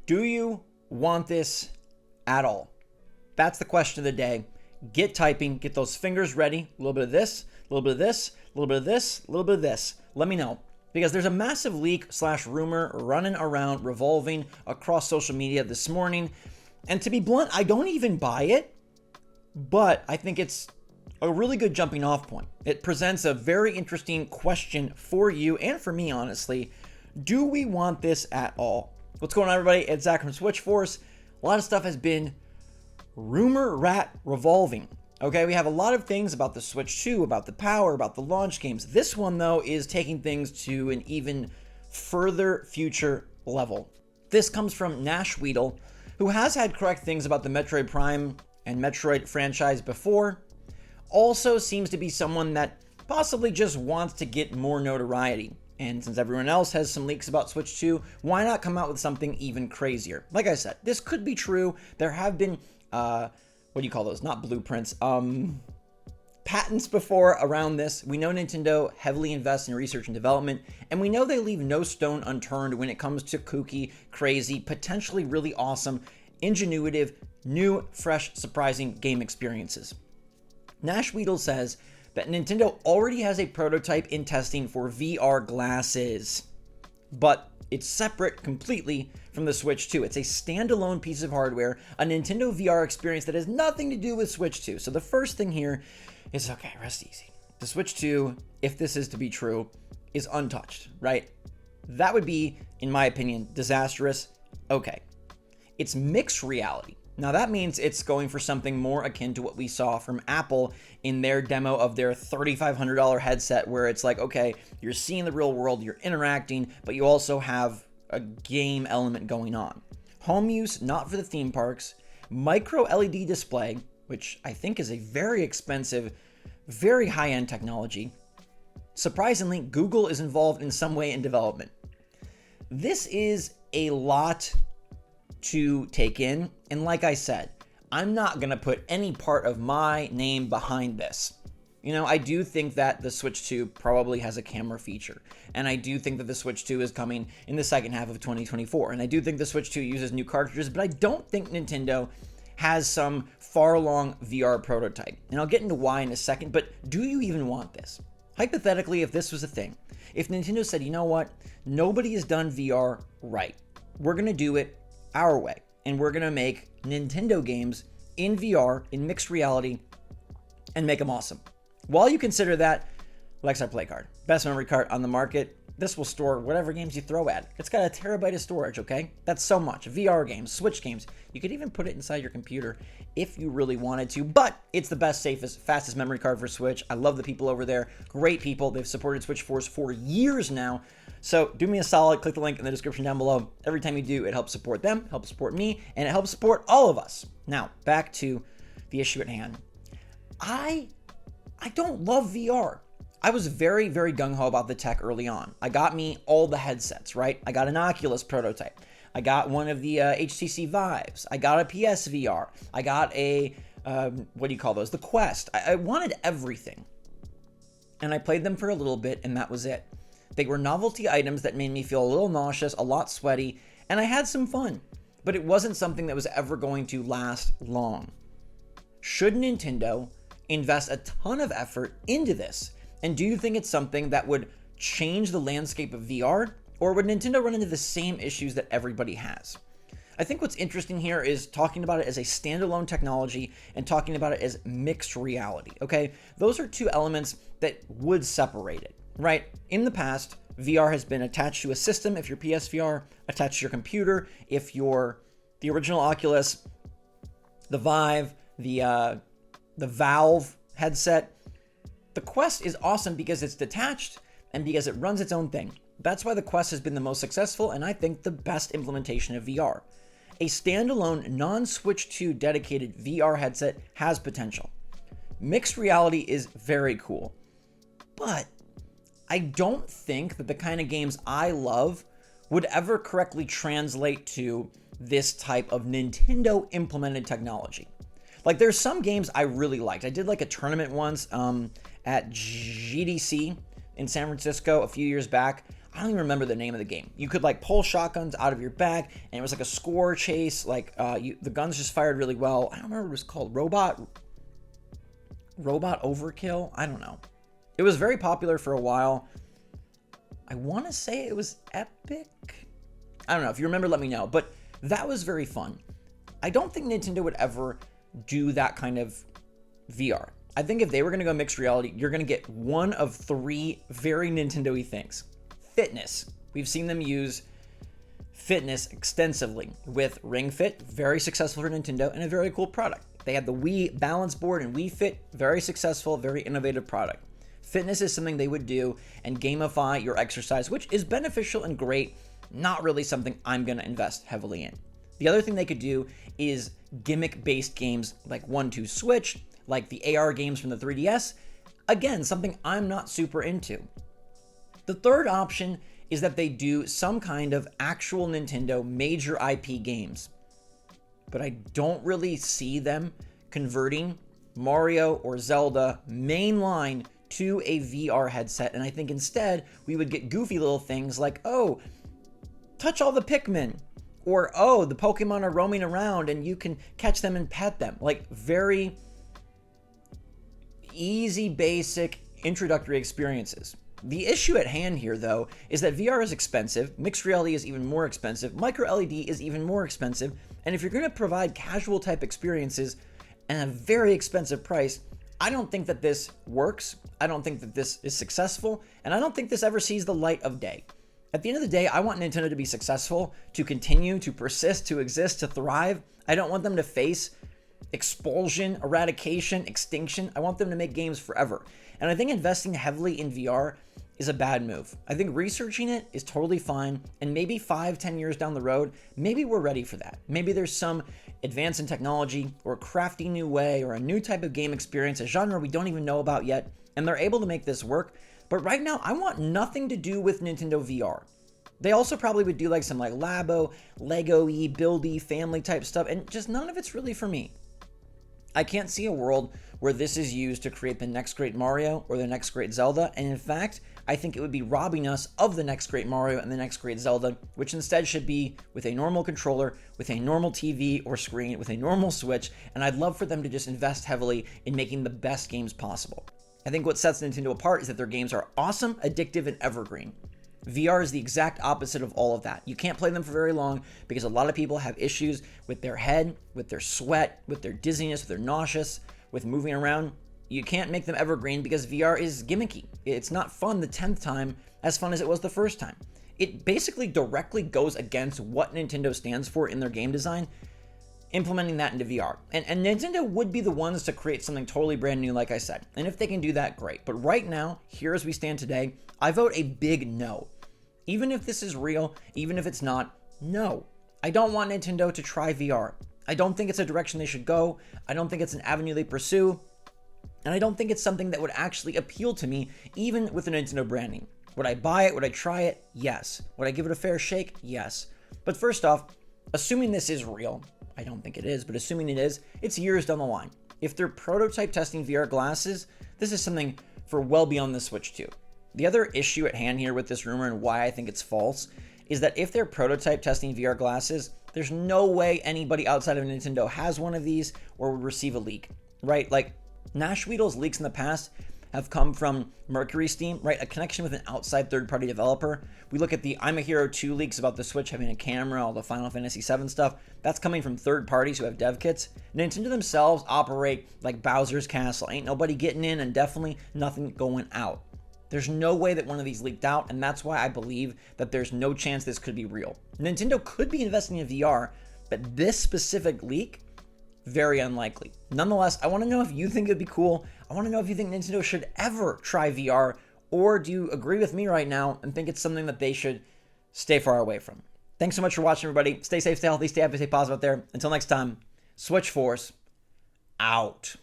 Do you want this at all? That's the question of the day. Get typing, get those fingers ready. A little bit of this, a little bit of this, a little bit of this, a little bit of this. Let me know. Because there's a massive leak / rumor running around, revolving across social media this morning. And to be blunt, I don't even buy it, but I think it's a really good jumping off point. It presents a very interesting question for you and for me, honestly. Do we want this at all? What's going on, everybody? It's Zach from SwitchForce. A lot of stuff has been rumor rat revolving. Okay, we have a lot of things about the Switch 2, about the power, about the launch games. This one, though, is taking things to an even further future level. This comes from Nash Weedle, who has had correct things about the Metroid Prime and Metroid franchise before. Also seems to be someone that possibly just wants to get more notoriety. And since everyone else has some leaks about Switch 2, why not come out with something even crazier? Like I said, this could be true. There have been, what do you call those? Not blueprints, patents before around this. We know Nintendo heavily invests in research and development, and we know they leave no stone unturned when it comes to kooky, crazy, potentially really awesome, ingenuitive, new, fresh, surprising game experiences. Nash Weedle says that Nintendo already has a prototype in testing for VR glasses, but it's separate completely from the Switch 2. It's a standalone piece of hardware, a Nintendo VR experience that has nothing to do with Switch 2. So the first thing here is, okay, rest easy. The Switch 2, if this is to be true, is untouched, right? That would be, in my opinion, disastrous. Okay. It's mixed reality. Now that means it's going for something more akin to what we saw from Apple in their demo of their $3,500 headset, where it's like, okay, you're seeing the real world, you're interacting, but you also have a game element going on. Home use, not for the theme parks. Micro LED display, which I think is a very expensive, very high-end technology. Surprisingly, Google is involved in some way in development. This is a lot to take in, and like I said, I'm not going to put any part of my name behind this. You know, I do think that the Switch 2 probably has a camera feature, and I do think that the Switch 2 is coming in the second half of 2024, and I do think the Switch 2 uses new cartridges, but I don't think Nintendo has some far-along VR prototype, and I'll get into why in a second, but do you even want this? Hypothetically, if this was a thing, if Nintendo said, you know what, nobody has done VR right, we're going to do it our way, and we're going to make Nintendo games in VR, in mixed reality, and make them awesome. While you consider that, Lexar Play Card, best memory card on the market, this will store whatever games you throw at it. It's got a terabyte of storage, okay? That's so much. VR games, Switch games. You could even put it inside your computer if you really wanted to, but it's the best, safest, fastest memory card for Switch. I love the people over there. Great people. They've supported SwitchForce for years now. So do me a solid, click the link in the description down below. Every time you do, it helps support them, helps support me, and it helps support all of us. Now, back to the issue at hand. I don't love VR. I was very, very gung-ho about the tech early on. I got me all the headsets, right? I got an Oculus prototype. I got one of the HTC Vives. I got a PSVR. I got a, what do you call those? The Quest. I wanted everything. And I played them for a little bit, and that was it. They were novelty items that made me feel a little nauseous, a lot sweaty, and I had some fun. But it wasn't something that was ever going to last long. Should Nintendo invest a ton of effort into this? And do you think it's something that would change the landscape of VR? Or would Nintendo run into the same issues that everybody has? I think what's interesting here is talking about it as a standalone technology and talking about it as mixed reality, okay? Those are two elements that would separate it, right? In the past, VR has been attached to a system, if you're PSVR, attached to your computer, if you're the original Oculus, the Vive, the Valve headset. The Quest is awesome because it's detached and because it runs its own thing. That's why the Quest has been the most successful and I think the best implementation of VR. A standalone non-Switch 2 dedicated VR headset has potential. Mixed reality is very cool, but I don't think that the kind of games I love would ever correctly translate to this type of Nintendo implemented technology. Like, there's some games I really liked. I did like a tournament once at GDC in San Francisco a few years back. I don't even remember the name of the game. You could like pull shotguns out of your bag, and it was like a score chase. Like the guns just fired really well. I don't remember what it was called. Robot Overkill? I don't know. It was very popular for a while. I want to say it was Epic. I don't know. If you remember, let me know. But that was very fun. I don't think Nintendo would ever do that kind of VR. I think if they were going to go mixed reality, you're going to get one of 3 very Nintendo-y things. Fitness. We've seen them use fitness extensively with Ring Fit, very successful for Nintendo, and a very cool product. They had the Wii Balance Board and Wii Fit, very successful, very innovative product. Fitness is something they would do and gamify your exercise, which is beneficial and great, not really something I'm going to invest heavily in. The other thing they could do is gimmick-based games like 1-2 Switch, like the AR games from the 3DS. Again, something I'm not super into. The third option is that they do some kind of actual Nintendo major IP games. But I don't really see them converting Mario or Zelda mainline to a VR headset. And I think instead we would get goofy little things like, oh, touch all the Pikmin. Or, oh, the Pokemon are roaming around and you can catch them and pet them. Like very easy, basic introductory experiences. The issue at hand here, though, is that VR is expensive, mixed reality is even more expensive, micro LED is even more expensive, and if you're going to provide casual type experiences at a very expensive price, I don't think that this works, I don't think that this is successful, and I don't think this ever sees the light of day. At the end of the day, I want Nintendo to be successful, to continue, to persist, to exist, to thrive. I don't want them to face expulsion, eradication, extinction. I want them to make games forever. And I think investing heavily in VR is a bad move. I think researching it is totally fine, and maybe 5-10 years down the road, maybe we're ready for that. Maybe there's some advance in technology or a crafty new way or a new type of game experience, a genre we don't even know about yet, and they're able to make this work. But right now, I want nothing to do with Nintendo VR. They also probably would do like some like Labo, Lego-y, buildy, family type stuff, and just none of it's really for me. I can't see a world where this is used to create the next great Mario or the next great Zelda, and in fact, I think it would be robbing us of the next great Mario and the next great Zelda, which instead should be with a normal controller, with a normal TV or screen, with a normal Switch, and I'd love for them to just invest heavily in making the best games possible. I think what sets Nintendo apart is that their games are awesome, addictive, and evergreen. VR is the exact opposite of all of that. You can't play them for very long because a lot of people have issues with their head, with their sweat, with their dizziness, with their nauseous, with moving around. You can't make them evergreen because VR is gimmicky. It's not fun the 10th time as fun as it was the first time. It basically directly goes against what Nintendo stands for in their game design, implementing that into VR. And Nintendo would be the ones to create something totally brand new, like I said. And if they can do that, great. But right now, here as we stand today, I vote a big no. Even if this is real, even if it's not, no. I don't want Nintendo to try VR. I don't think it's a direction they should go. I don't think it's an avenue they pursue. And I don't think it's something that would actually appeal to me, even with the Nintendo branding. Would I buy it? Would I try it? Yes. Would I give it a fair shake? Yes. But first off, assuming this is real, I don't think it is, but assuming it is, it's years down the line. If they're prototype testing VR glasses, this is something for well beyond the Switch 2. The other issue at hand here with this rumor and why I think it's false is that if they're prototype testing VR glasses, there's no way anybody outside of Nintendo has one of these or would receive a leak, right? Like Nash Weedle's leaks in the past have come from Mercury Steam, right? A connection with an outside third-party developer. We look at the I'm a Hero 2 leaks about the Switch having a camera, all the Final Fantasy VII stuff. That's coming from third parties who have dev kits. Nintendo themselves operate like Bowser's Castle. Ain't nobody getting in and definitely nothing going out. There's no way that one of these leaked out, and that's why I believe that there's no chance this could be real. Nintendo could be investing in VR, but this specific leak, very unlikely. Nonetheless, I want to know if you think it'd be cool. I want to know if you think Nintendo should ever try VR, or do you agree with me right now and think it's something that they should stay far away from? Thanks so much for watching, everybody. Stay safe, stay healthy, stay happy, stay positive out there. Until next time, SwitchForce out.